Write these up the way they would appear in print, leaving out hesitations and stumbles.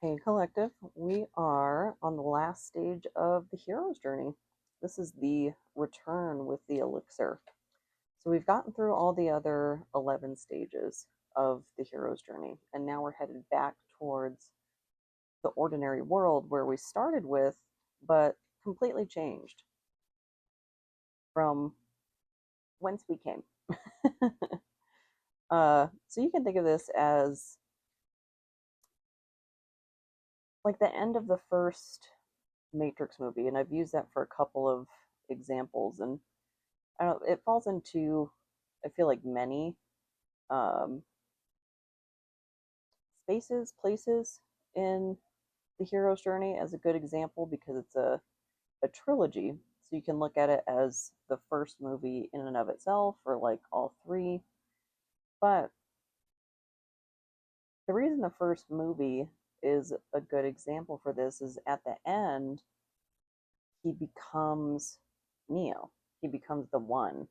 Hey Collective, we are on the last stage of the hero's journey. This is the return with the elixir. So we've gotten through all the other 11 stages of the hero's journey, and now we're headed back towards the ordinary world where we started with, but completely changed from whence we came. So you can think of this as like the end of the first Matrix movie, and I've used that for a couple of examples, and I don't know, it falls into, I feel like, many um, spaces, places in the hero's journey as a good example because it's a trilogy. So you can look at it as the first movie in and of itself, or like all three. But the reason the first movie is a good example for this is at the end, he becomes Neo. He becomes the one,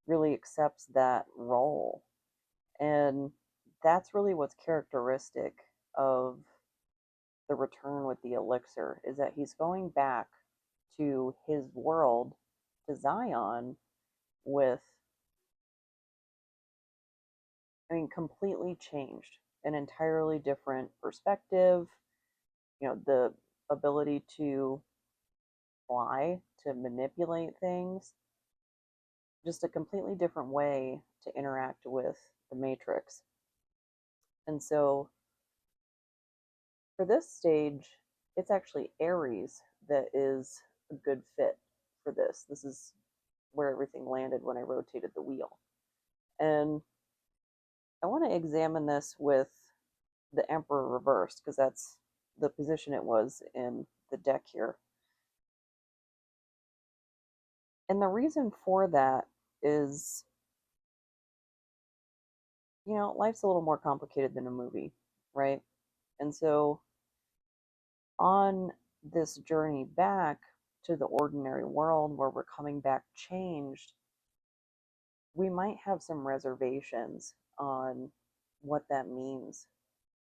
really accepts that role. And that's really what's characteristic of the return with the elixir is that he's going back to his world, to Zion, with, completely changed, an entirely different perspective, the ability to fly, to manipulate things, just a completely different way to interact with the Matrix. And so for this stage, it's actually Aries that is a good fit for this. This is where everything landed when I rotated the wheel. And I want to examine this with the Emperor reversed because that's the position it was in the deck here. And the reason for that is, life's a little more complicated than a movie, right? And so on this journey back to the ordinary world where we're coming back changed, we might have some reservations on what that means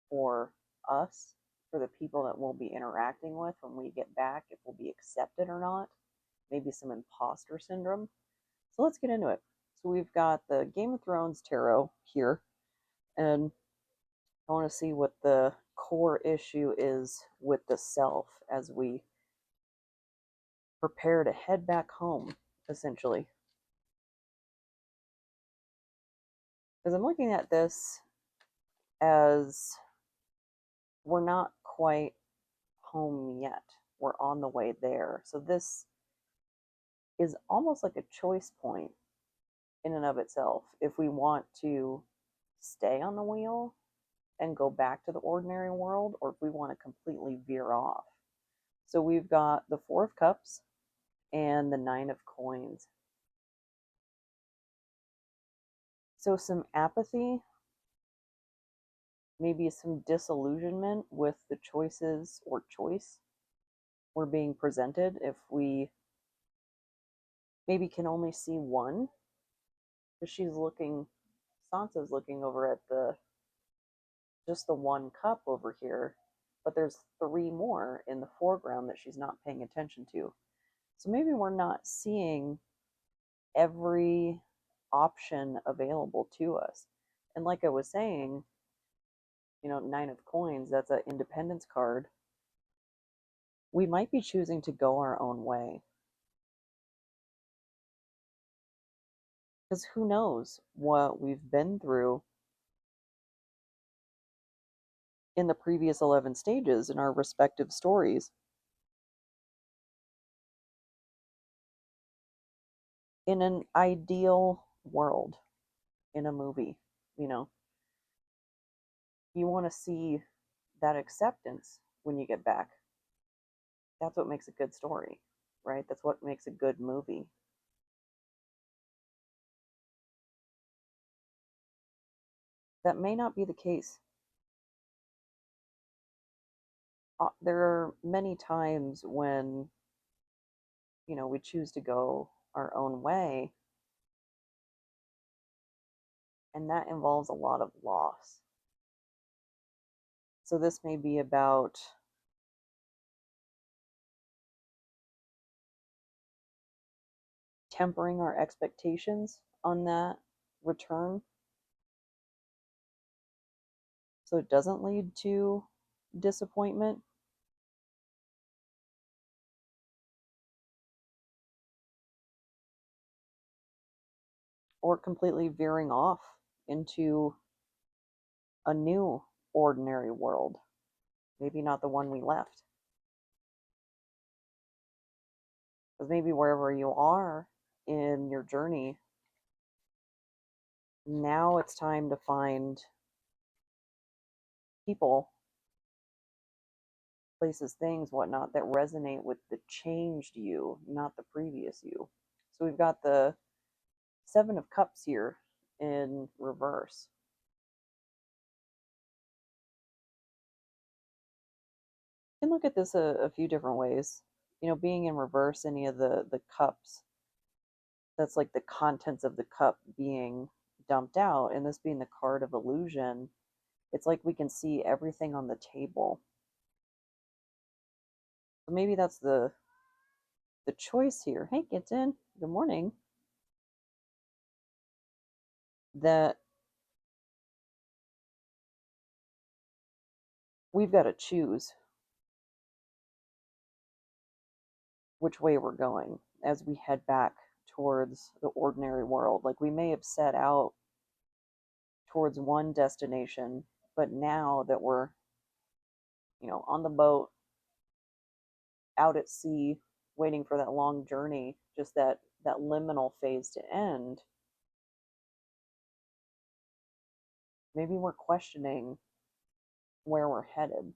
for us, for the people that we'll be interacting with when we get back, if we'll be accepted or not, maybe some imposter syndrome. So let's get into it. So we've got the Game of Thrones tarot here, and I want to see what the core issue is with the self as we prepare to head back home, essentially. Because I'm looking at this as we're not quite home yet. We're on the way there. So this is almost like a choice point in and of itself. If we want to stay on the wheel and go back to the ordinary world, or if we want to completely veer off. So we've got the Four of Cups and the Nine of Coins. So some apathy, maybe some disillusionment with the choices or choice we're being presented if we maybe can only see one. Because Sansa's looking over at just the one cup over here, but there's three more in the foreground that she's not paying attention to. So maybe we're not seeing every option available to us. And like I was saying, Nine of Coins, that's an independence card. We might be choosing to go our own way. Because who knows what we've been through in the previous 11 stages in our respective stories. In an ideal world, in a movie, you know, you want to see that acceptance when you get back. That's what makes a good story, right? That's what makes a good movie. That may not be the case. There are many times when, we choose to go our own way, and that involves a lot of loss. So this may be about tempering our expectations on that return so it doesn't lead to disappointment. Or completely veering off into a new ordinary world. Maybe not the one we left. Because maybe wherever you are in your journey, now it's time to find people, places, things, whatnot that resonate with the changed you, not the previous you. So we've got the Seven of Cups here in reverse. You can look at this a few different ways. Being in reverse, any of the cups, that's like the contents of the cup being dumped out, and this being the card of illusion, it's like we can see everything on the table. So maybe that's the choice here. Hey, gets in. Good morning. That we've got to choose which way we're going as we head back towards the ordinary world. Like we may have set out towards one destination, but now that we're, on the boat, out at sea, waiting for that long journey, just that liminal phase to end, maybe we're questioning where we're headed.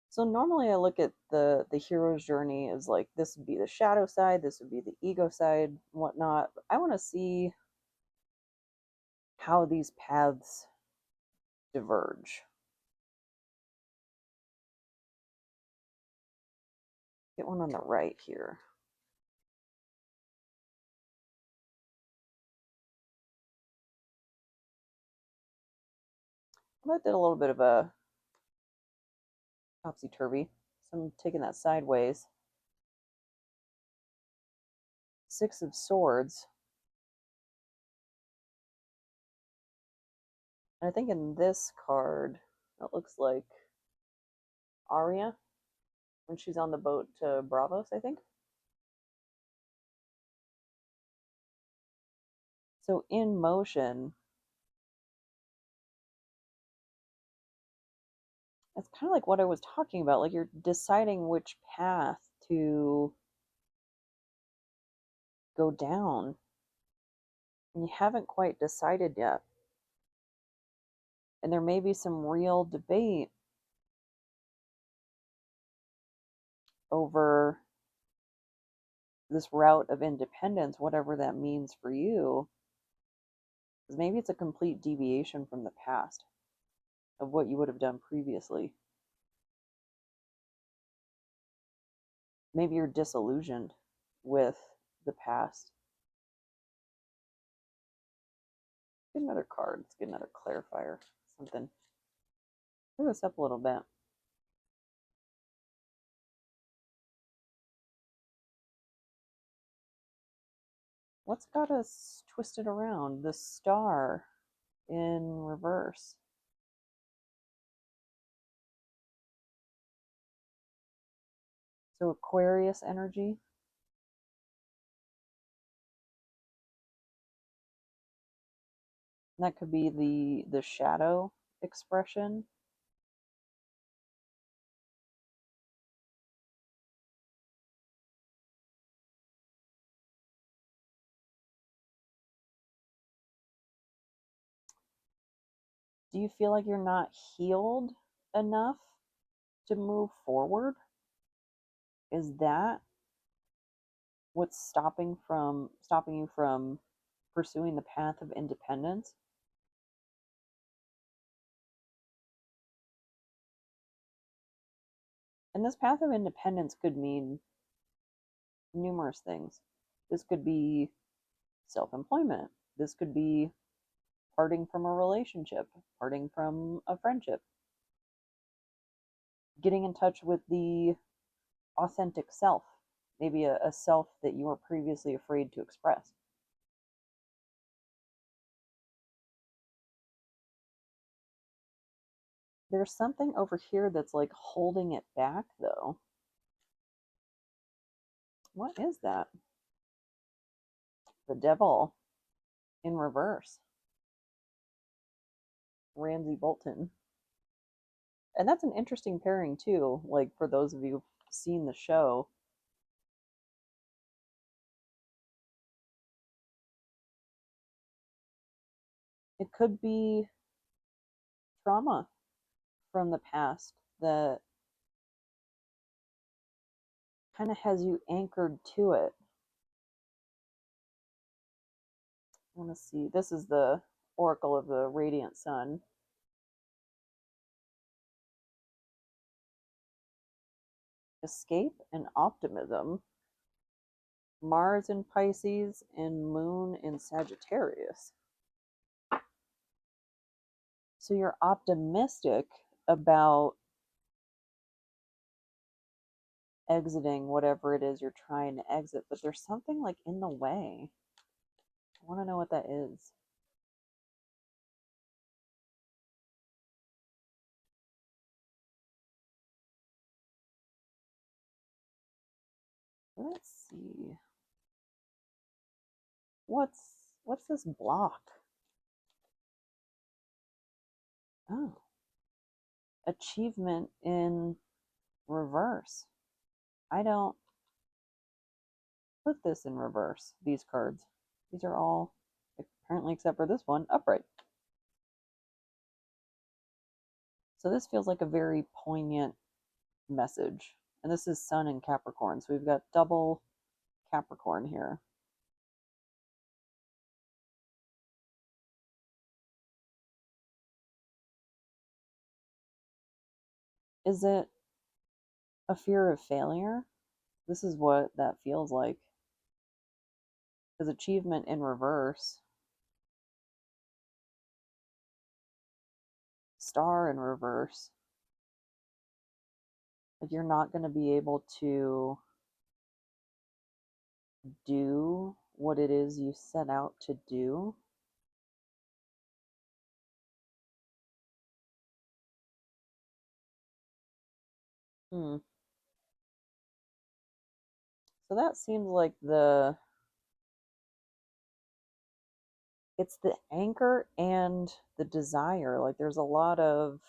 So normally I look at the hero's journey as like this would be the shadow side, this would be the ego side, whatnot. But I want to see how these paths diverge. Get one on the right here. I did a little bit of a topsy-turvy, so I'm taking that sideways. Six of Swords. And I think in this card, it looks like Aria when she's on the boat to Bravos, I think. So in motion, it's kind of like what I was talking about. Like you're deciding which path to go down. And you haven't quite decided yet. And there may be some real debate over this route of independence, whatever that means for you. Because maybe it's a complete deviation from the past of what you would have done previously. Maybe you're disillusioned with the past. Get another card. Let's get another clarifier. Something. Move this up a little bit. What's got us twisted around? The Star in reverse. So Aquarius energy. That could be the shadow expression. Do you feel like you're not healed enough to move forward? Is that what's stopping you from pursuing the path of independence? And this path of independence could mean numerous things. This could be self-employment. This could be parting from a relationship, parting from a friendship, getting in touch with the authentic self, maybe a self that you were previously afraid to express. There's something over here that's like holding it back, though. What is that? The devil in reverse. Ramsay Bolton. And that's an interesting pairing, too. Like, for those of you who've seen the show, it could be trauma from the past that kind of has you anchored to it. I want to see. This is the Oracle of the Radiant Sun. Escape and optimism. Mars in Pisces and Moon in Sagittarius. So you're optimistic about exiting whatever it is you're trying to exit, but there's something like in the way. I want to know what that is. Let's see. What's this block? Oh. Achievement in reverse. I don't put this in reverse, these cards. These are all, apparently except for this one, upright. So this feels like a very poignant message. And this is Sun in Capricorn. So we've got double Capricorn here. Is it a fear of failure? This is what that feels like. Because achievement in reverse, star in reverse, like you're not going to be able to do what it is you set out to do. Hmm. So that seems like it's the anchor and the desire. Like there's a lot of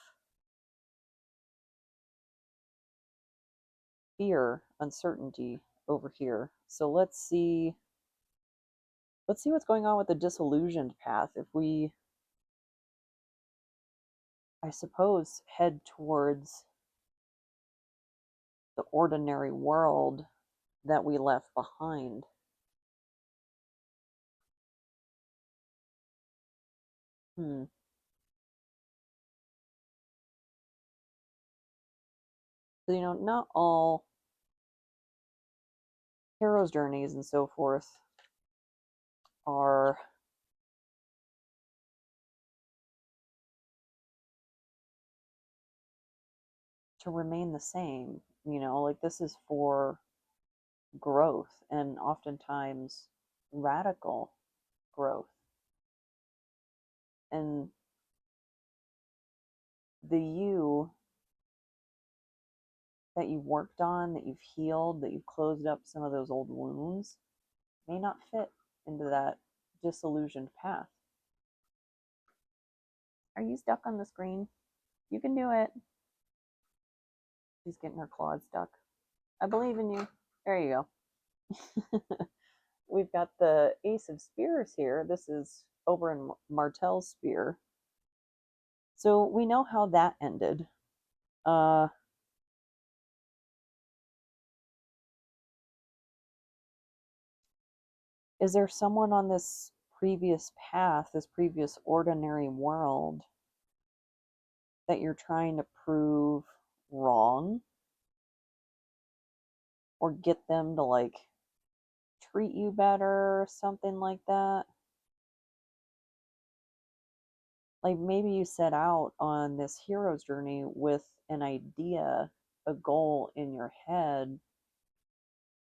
fear, uncertainty over here. So let's see what's going on with the disillusioned path. If we, I suppose, head towards the ordinary world that we left behind. Hmm. So, not all hero's journeys and so forth are to remain the same. Like this is for growth and oftentimes radical growth. And the you that you worked on, that you've healed, that you've closed up some of those old wounds may not fit into that disillusioned path. Are you stuck on the screen? You can do it. She's getting her claws stuck. I believe in you. There you go. We've got the Ace of Spears here. This is over in Martel's spear. So we know how that ended. Uh, is there someone on this previous path, this previous ordinary world, that you're trying to prove wrong? Or get them to like treat you better, something like that? like maybe you set out on this hero's journey with an idea, a goal in your head,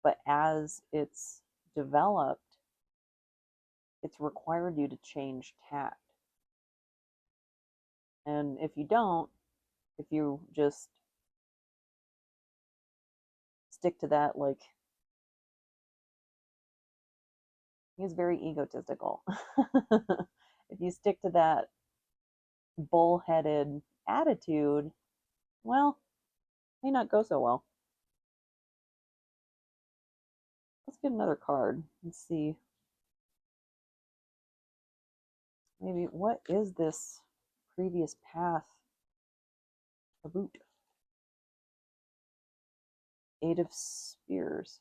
but as it's developed, it's required you to change tact. And if you don't, if you just stick to that, like, he's very egotistical. If you stick to that bullheaded attitude, well, may not go so well. Let's get another card. Let's see. Maybe what is this previous path about? Eight of Spears.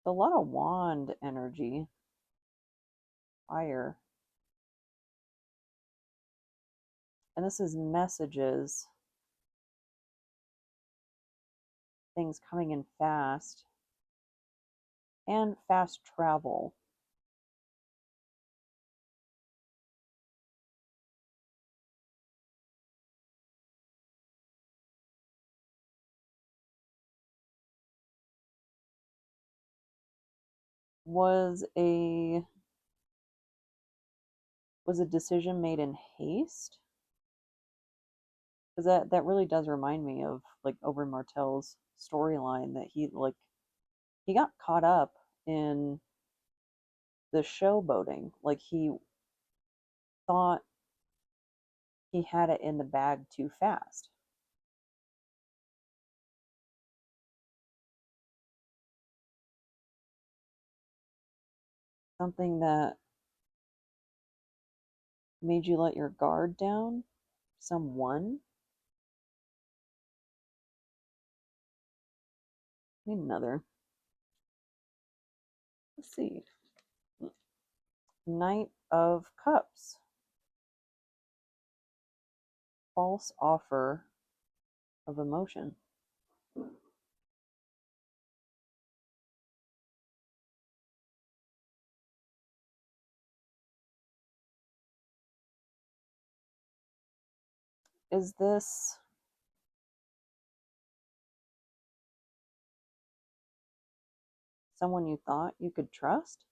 A lot of wand energy. Fire. And this is messages. Things coming in fast. And fast travel. Was a decision made in haste? Because that really does remind me of like Oberyn Martell's storyline, that he got caught up in the showboating. Like he thought he had it in the bag too fast. Something that made you let your guard down? Someone? Need another. Let's see. Knight of Cups. False offer of emotion. Is this someone you thought you could trust?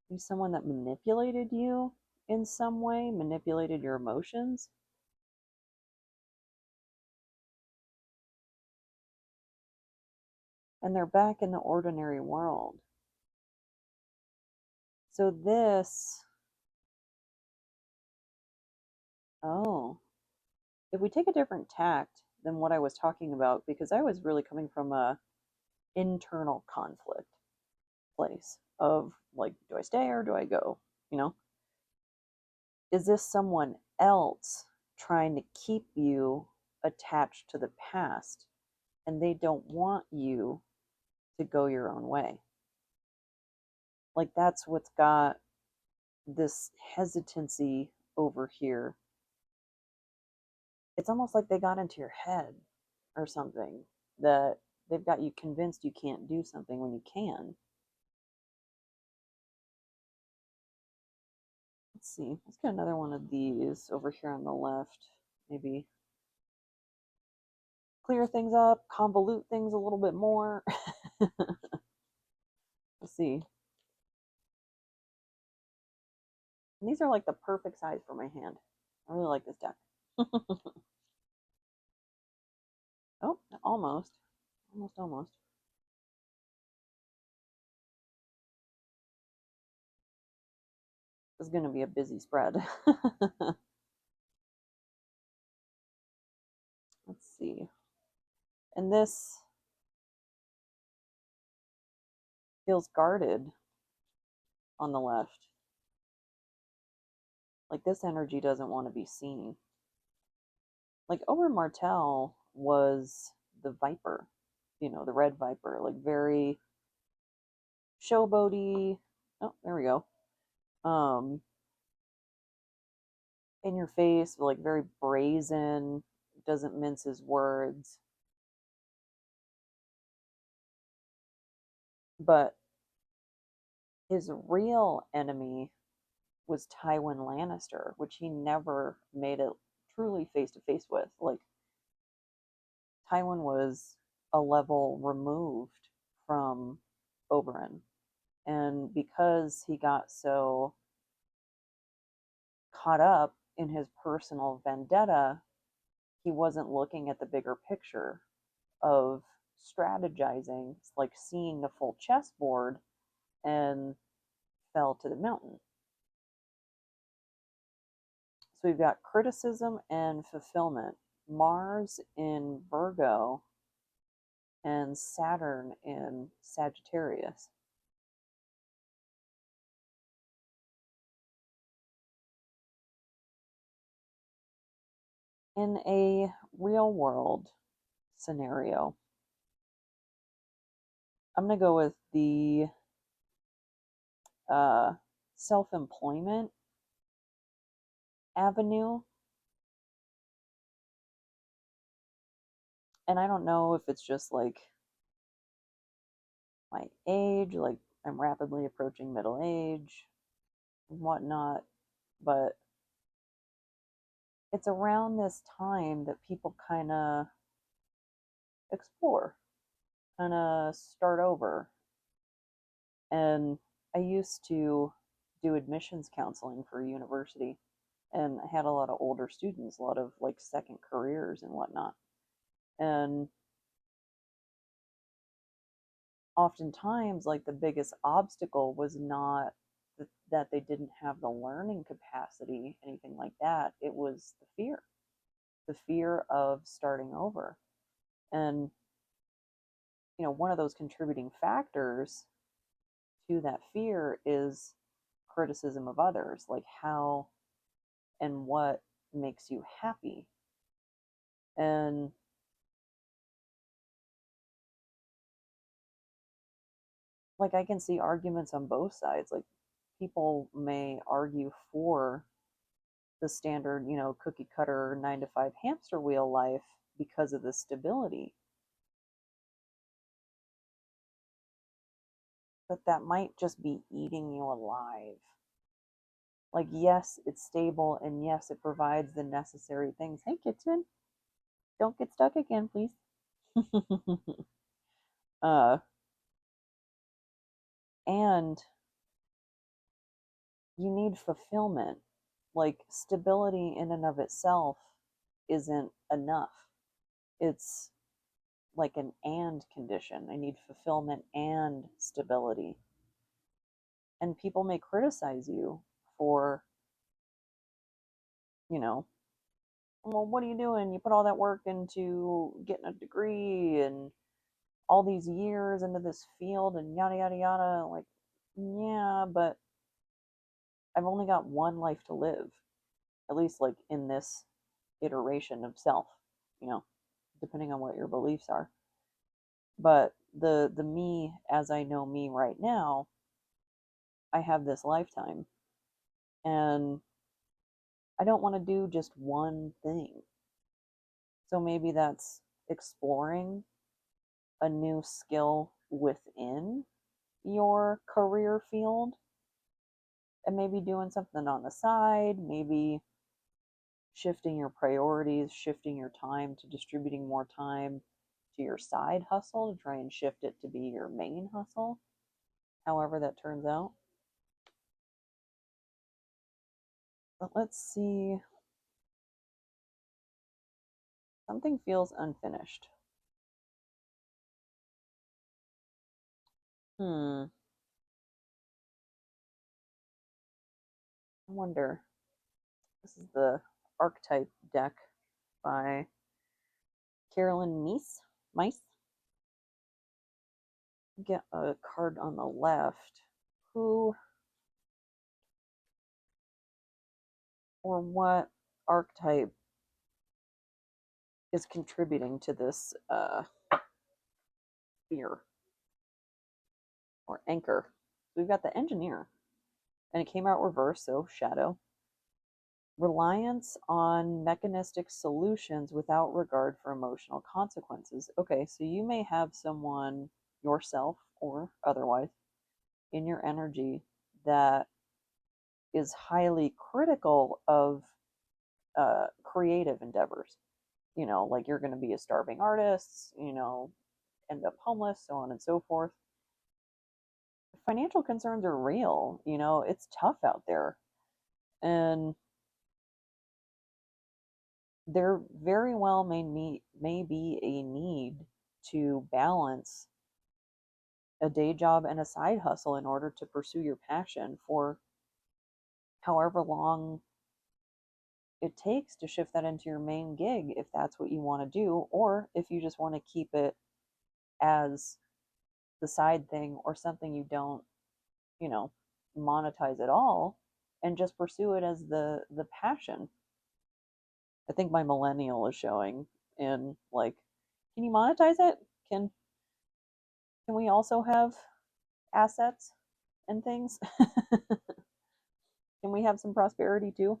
Maybe someone that manipulated you in some way, manipulated your emotions? And they're back in the ordinary world. So this, oh, if we take a different tact than what I was talking about, because I was really coming from a internal conflict place of like, do I stay or do I go? You know, is this someone else trying to keep you attached to the past and they don't want you to go your own way? Like, that's what's got this hesitancy over here. It's almost like they got into your head or something, that they've got you convinced you can't do something when you can. Let's see. Let's get another one of these over here on the left. Maybe clear things up, convolute things a little bit more. Let's see. And these are like the perfect size for my hand. I really like this deck. Oh, almost. Almost. This is going to be a busy spread. Let's see. And this feels guarded on the left. Like, this energy doesn't want to be seen. Like, Oberyn Martell was the Viper, you know, the Red Viper, like very showboaty. Oh, there we go. In your face, like very brazen, doesn't mince his words. But His real enemy was Tywin Lannister, which he never made it truly face to face with. Like, Tywin was a level removed from Oberyn. And because he got so caught up in his personal vendetta, he wasn't looking at the bigger picture of strategizing, like seeing the full chessboard, and fell to the mountain. So we've got criticism and fulfillment. Mars in Virgo and Saturn in Sagittarius. In a real world scenario, I'm going to go with the self employment avenue. And I don't know if it's just like my age, like I'm rapidly approaching middle age and whatnot, but it's around this time that people kind of explore, kind of start over. And I used to do admissions counseling for university, and I had a lot of older students, a lot of like second careers and whatnot. And oftentimes, like the biggest obstacle was not that they didn't have the learning capacity, anything like that. It was the fear of starting over. And, one of those contributing factors to that fear is criticism of others, like how and what makes you happy. And like I can see arguments on both sides. Like people may argue for the standard, cookie cutter 9 to 5 hamster wheel life because of the stability. But that might just be eating you alive. Like, yes, it's stable, and yes, it provides the necessary things. Hey, kitchen, don't get stuck again, please. uh, and you need fulfillment. Like, stability in and of itself isn't enough. It's like an and condition. I need fulfillment and stability. And people may criticize you for, you know, well, what are you doing? You put all that work into getting a degree and all these years into this field and yada, yada, yada. Like, yeah, but I've only got one life to live, at least like in this iteration of self, you know, depending on what your beliefs are. But the me as I know me right now, I have this lifetime, and I don't want to do just one thing. So maybe that's exploring a new skill within your career field, and maybe doing something on the side, maybe shifting your priorities, shifting your time to distributing more time to your side hustle to try and shift it to be your main hustle, however that turns out. But let's see. Something feels unfinished. I wonder. This is the archetype deck by Carolyn Mice. Get a card on the left. Who or what archetype is contributing to this fear or anchor? So we've got the engineer, and it came out reverse, so shadow. Reliance on mechanistic solutions without regard for emotional consequences. Okay, so you may have someone, yourself or otherwise, in your energy that is highly critical of creative endeavors. Like you're going to be a starving artist, end up homeless, so on and so forth. Financial concerns are real. It's tough out there. And there very well may be a need to balance a day job and a side hustle in order to pursue your passion for however long it takes to shift that into your main gig, if that's what you want to do, or if you just want to keep it as the side thing or something you don't, you know, monetize at all and just pursue it as the passion. I think my millennial is showing in like, can you monetize it? Can we also have assets and things? Can we have some prosperity too?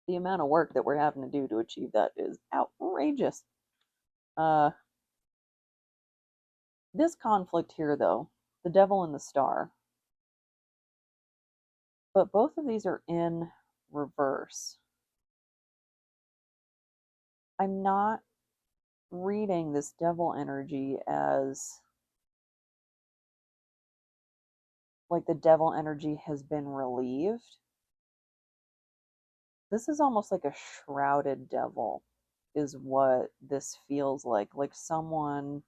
The amount of work that we're having to do to achieve that is outrageous. Uh, this conflict here, though, the devil and the star, but both of these are in reverse. I'm not reading this devil energy as like the devil energy has been relieved. This is almost like a shrouded devil, is what this feels like someone,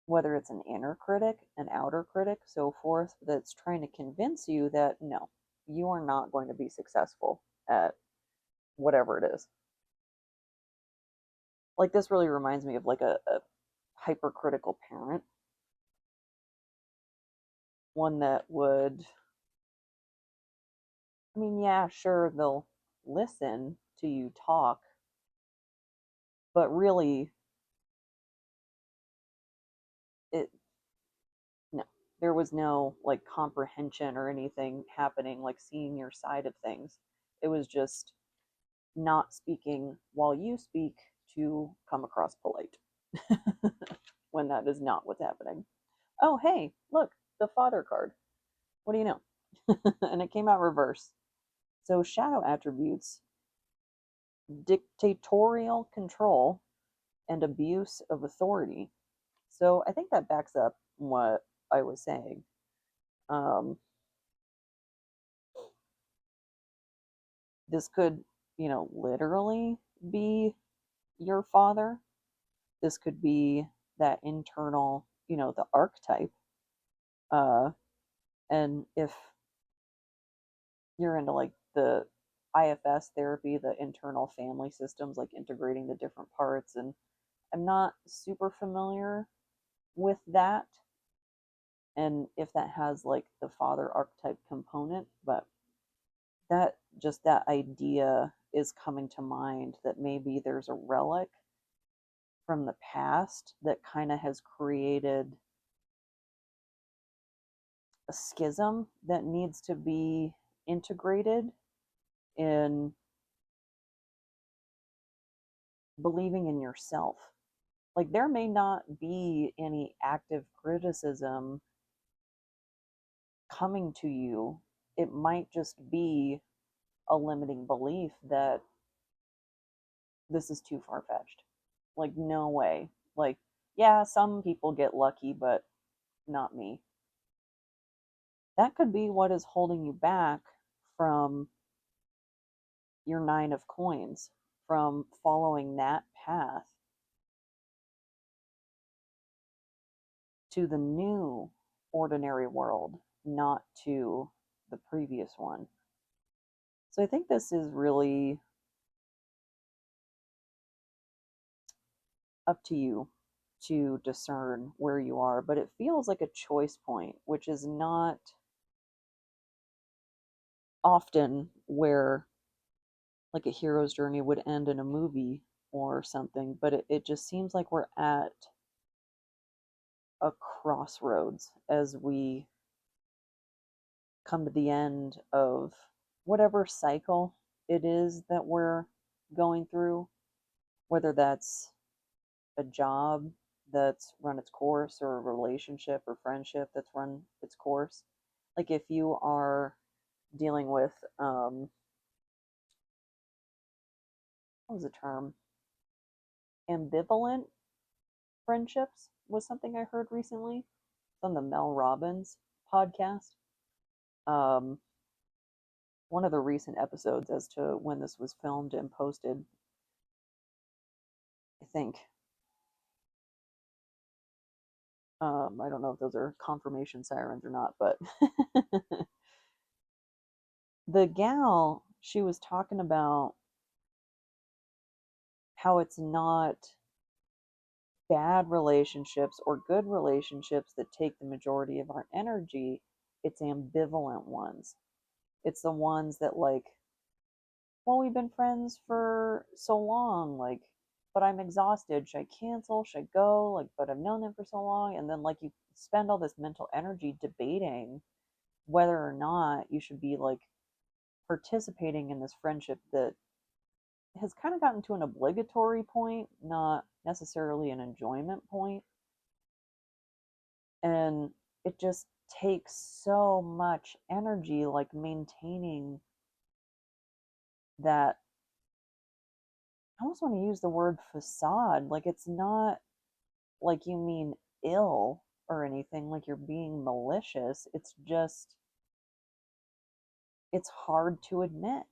whether it's an inner critic, an outer critic, so forth, that's trying to convince you that no, you are not going to be successful at whatever it is. Like this really reminds me of like a hypercritical parent, one that would, I mean, yeah, sure, they'll listen to you talk, but really, it, no, there was no like comprehension or anything happening, like seeing your side of things. It was just not speaking while you speak to come across polite when that is not what's happening. Oh, hey, look, the father card. What do you know? And it came out reverse. So, shadow attributes, dictatorial control, and abuse of authority. So, I think that backs up what I was saying. Um, this could, literally be your father. This could be that internal, the archetype. Uh, and if you're into like the IFS therapy, the internal family systems, like integrating the different parts, and I'm not super familiar with that. And if that has like the father archetype component, but that idea is coming to mind that maybe there's a relic from the past that kind of has created a schism that needs to be integrated in believing in yourself. Like there may not be any active criticism coming to you. It might just be a limiting belief that this is too far fetched. Like, no way. Like, yeah, some people get lucky, but not me. That could be what is holding you back from your nine of coins, from following that path to the new ordinary world, not to the previous one. So I think this is really up to you to discern where you are, but it feels like a choice point, which is not often where like a hero's journey would end in a movie or something, but it just seems like we're at a crossroads as we come to the end of whatever cycle it is that we're going through, whether that's a job that's run its course, or a relationship or friendship that's run its course. Like if you are dealing with what was the term? Ambivalent friendships was something I heard recently on the Mel Robbins podcast. Um, one of the recent episodes as to when this was filmed and posted, I think. I don't know if those are confirmation sirens or not, but the gal, she was talking about how it's not bad relationships or good relationships that take the majority of our energy. It's ambivalent ones. It's the ones that, like, well, we've been friends for so long, like, but I'm exhausted. Should I cancel? Should I go? Like, but I've known them for so long. And then, like, you spend all this mental energy debating whether or not you should be, like, participating in this friendship that has kind of gotten to an obligatory point, not necessarily an enjoyment point. And it just takes so much energy, like, maintaining that. I almost want to use the word facade. Like, it's not like you mean ill or anything, like you're being malicious. It's just, it's hard to admit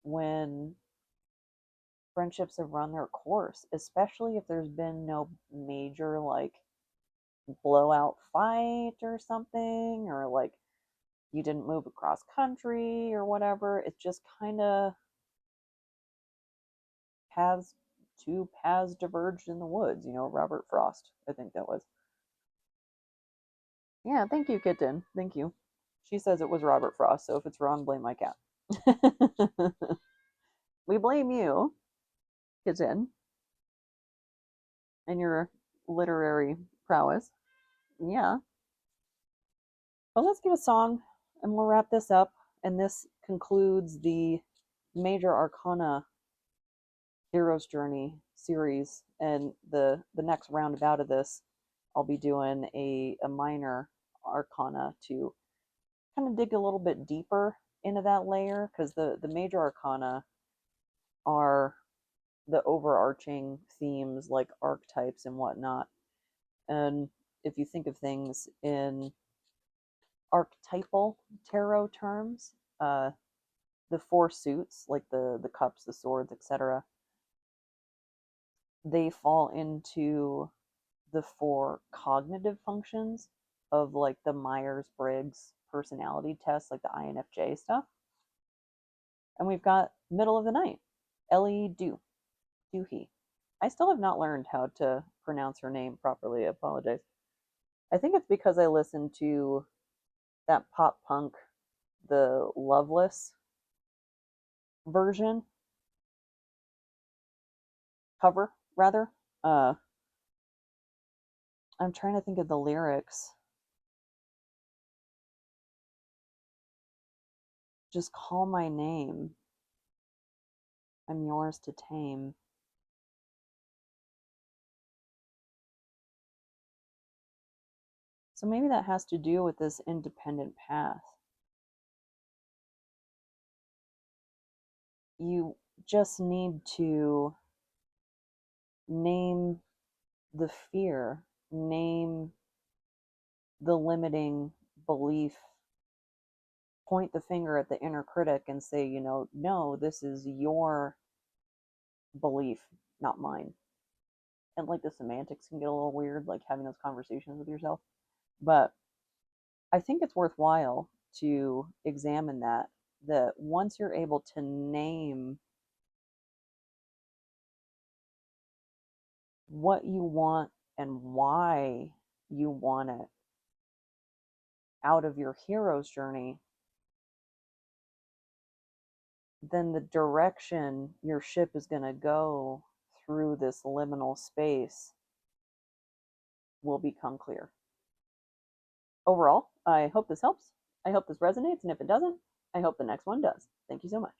when friendships have run their course, especially if there's been no major, like, blowout fight or something, or like you didn't move across country or whatever. It just kind of paths, two paths diverged in the woods, Robert Frost, I think that was. Yeah, thank you, kitten. Thank you. She says it was Robert Frost, so if it's wrong, blame my cat. We blame you, kitten, and your literary prowess. Yeah. But let's get a song and we'll wrap this up. And this concludes the Major Arcana Hero's Journey series. And the next roundabout of this, I'll be doing a minor arcana to kind of dig a little bit deeper into that layer, because the major arcana are the overarching themes, like archetypes and whatnot. And if you think of things in archetypal tarot terms, the four suits, like the cups, the swords, etc., they fall into the four cognitive functions of, like, the Myers-Briggs personality test, like the INFJ stuff. And we've got middle of the night, Ellie Doohy. I still have not learned how to pronounce her name properly. I apologize. I think it's because I listened to that pop punk, the Loveless version, cover rather. I'm trying to think of the lyrics. Just call my name. I'm yours to tame. So maybe that has to do with this independent path. You just need to name the fear, name the limiting belief, point the finger at the inner critic and say, no, this is your belief, not mine. And, like, the semantics can get a little weird, like having those conversations with yourself. But I think it's worthwhile to examine that once you're able to name what you want and why you want it out of your hero's journey, then the direction your ship is going to go through this liminal space will become clear. Overall, I hope this helps. I hope this resonates, and if it doesn't, I hope the next one does. Thank you so much.